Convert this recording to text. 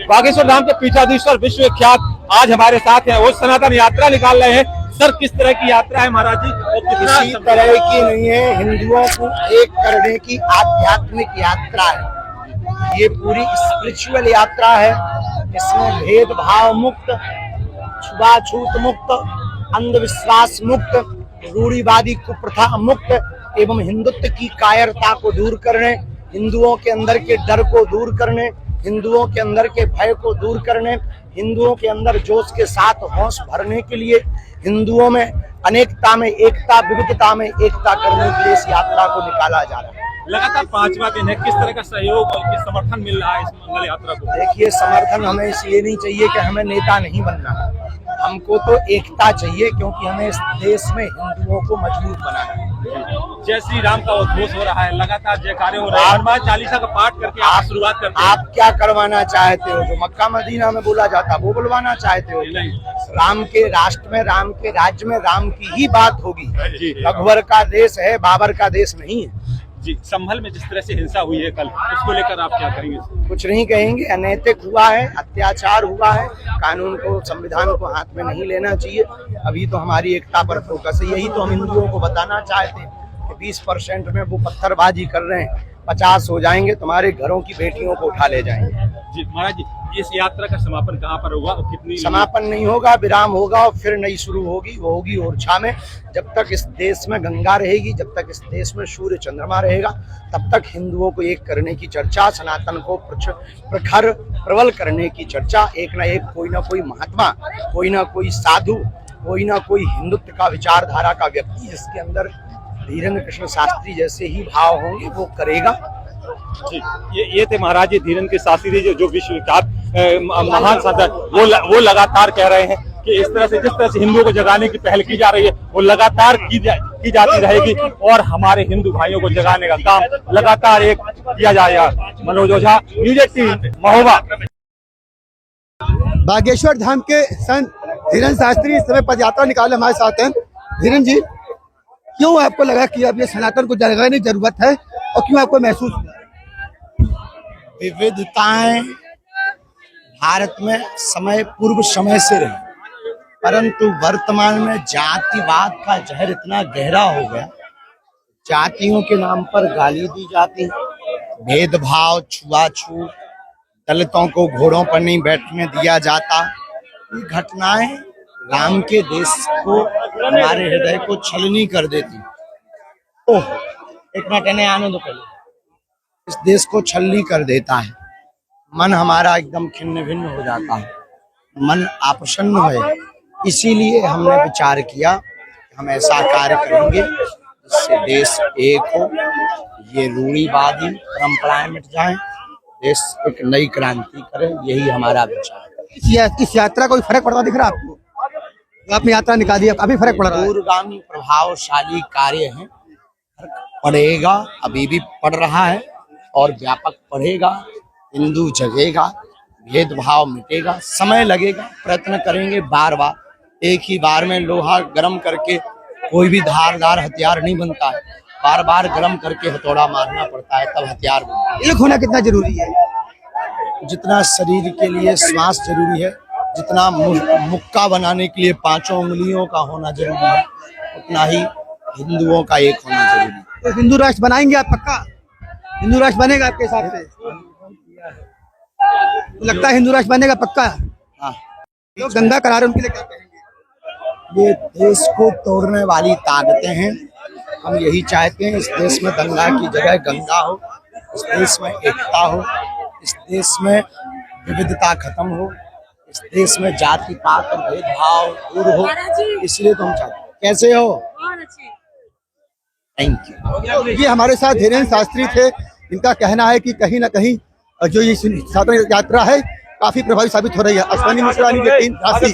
बागेश्वर धाम के पीठाधीश्वर विश्व विख्यात आज हमारे साथ हैं। वो सनातन यात्रा निकाल रहे हैं। सर, किस तरह की यात्रा है महाराज जी? किसी तरह की नहीं है, हिंदुओं को एक करने की आध्यात्मिक यात्रा है। ये पूरी स्पिरिचुअल यात्रा है। इसमें भेदभाव मुक्त, छुआछूत मुक्त, अंधविश्वास मुक्त, रूढ़िवादी कुप्रथा मुक्त एवं हिंदुत्व की कायरता को दूर करने, हिंदुओं के अंदर के डर को दूर करने, हिंदुओं के अंदर के भय को दूर करने, हिंदुओं के अंदर जोश के साथ होश भरने के लिए, हिंदुओं में अनेकता में एकता, विविधता में एकता करने के लिए इस यात्रा को निकाला जा रहा है। लगातार 5वां दिन है, किस तरह का सहयोग और किस समर्थन मिल रहा है इस मंगल यात्रा को? देखिए, समर्थन हमें इसलिए नहीं चाहिए कि हमें नेता नहीं बनना है, हमको तो एकता चाहिए, क्योंकि हमें इस देश में हिंदुओं को मजबूत बनाना है। जय श्री राम का उद्घोष हो रहा है, लगातार जयकारे हो रहे हैं, हनुमान चालीसा का पाठ करके आप शुरुआत करते हैं। आप क्या करवाना चाहते हो? जो मक्का मदीना में बोला जाता वो बुलवाना चाहते हो? नहीं। राम के राष्ट्र में, राम के राज्य में राम की ही बात होगी। अकबर का देश है, बाबर का देश नहीं है जी। संभल में जिस तरह से हिंसा हुई है कल, उसको लेकर आप क्या कहेंगे? कुछ नहीं कहेंगे। अनैतिक हुआ है, अत्याचार हुआ है, कानून को, संविधान को हाथ में नहीं लेना चाहिए। अभी तो हमारी एकता पर फोकस है। यही तो हम हिंदुओं को बताना चाहते हैं कि 20% में वो पत्थरबाजी कर रहे हैं, 50 हो जाएंगे, तुम्हारे घरों की बेटियों को उठा ले जाएंगे। जी महाराज जी, इस यात्रा का समापन कहाँ पर होगा और कितनी? समापन नहीं होगा, विराम होगा और फिर नई शुरू होगी। वो होगी ओरछा में। जब तक इस देश में गंगा रहेगी, जब तक इस देश में सूर्य चंद्रमा रहेगा, तब तक हिंदुओं को एक करने की चर्चा, सनातन को प्रखर प्रबल करने की चर्चा, एक ना एक कोई ना कोई महात्मा, कोई ना कोई साधु, कोई ना कोई हिंदुत्व का विचारधारा का व्यक्ति जिसके अंदर धीरेन्द्र कृष्ण शास्त्री जैसे ही भाव होंगे वो करेगा। जी, ये थे महाराज जी धीरेन्द्र कृष्ण शास्त्री जो विश्व विख्यात महान संत, वो लगातार कह रहे हैं कि इस तरह से, जिस तरह से हिंदुओं को जगाने की पहल की जा रही है, वो लगातार की जाती रहेगी और हमारे हिंदू भाइयों को जगाने का काम लगातार एक किया जाएगा। मनोज ओझा, न्यूज़ 18, महोबा। बागेश्वर धाम के संत धीरेन्द्र शास्त्री इस समय पदयात्रा निकाले हमारे साथ हैं। धीरेन्द्र जी, क्यों आपको लगा कि अब ये सनातन को जगाने की जरूरत है और क्यों आपको महसूस हुआ? विविधताएं भारत में पूर्व समय से रही, परंतु वर्तमान में जातिवाद का जहर इतना गहरा हो गया, जातियों के नाम पर गाली दी जाती, भेदभाव, छुआछूत, दलितों को घोड़ों पर नहीं बैठने दिया जाता। ये घटनाएं राम के देश को, हमारे हृदय को छलनी कर देती। ओह, एक मिनट आने दो पहले। इस देश को छलनी कर देता है। मन हमारा एकदम खिन्न भिन्न हो जाता है, मन अप्रसन्न है। इसीलिए हमने विचार किया कि हम ऐसा कार्य करेंगे जिससे देश एक हो, ये रूढ़िवादी परंपराएं मिट जाएं, देश एक नई क्रांति करे। यही हमारा विचार है। इस यात्रा कोई फर्क पड़ता दिख रहा है आपको? आपने यात्रा निकाली है, काफी फर्क पड़ रहा है। दूरगामी प्रभावशाली कार्य है, पड़ेगा, अभी भी पड़ रहा है और व्यापक पड़ेगा। हिंदू जगेगा, भेदभाव मिटेगा, समय लगेगा, प्रयत्न करेंगे बार बार। एक ही बार में लोहा गर्म करके कोई भी धारदार हथियार नहीं बनता है, बार बार गर्म करके हथौड़ा मारना पड़ता है, तब हथियार बनता है। एक होना कितना जरूरी है? जितना शरीर के लिए श्वास जरूरी है, जितना मुक्का बनाने के लिए 5 उंगलियों का होना जरूरी है, उतना ही हिंदुओं का एक होना जरूरी है। तो हिंदू राष्ट्र बनाएंगे आप? पक्का हिंदू राष्ट्र बनेगा आपके हिसाब से? तो लगता है हिंदू राष्ट्र बनेगा पक्का? हाँ। जो दंगा करा रहे उनके लिए क्या कहेंगे? ये देश को तोड़ने वाली ताकतें हैं। हम यही चाहते हैं, इस देश में दंगा की जगह गंगा हो, इस देश में एकता हो, इस देश में विविधता खत्म हो, इस देश में जाति पात और भेदभाव दूर हो। इसलिए तो हम चाहते हैं। कैसे हो? Thank you. ये हमारे साथ धीरेन्द्र शास्त्री थे। इनका कहना है कि कहीं ना कहीं जो ये सनातन यात्रा है काफी प्रभावी साबित हो रही है। अश्विनी मिश्रा, न्यूज़ 18, रांची।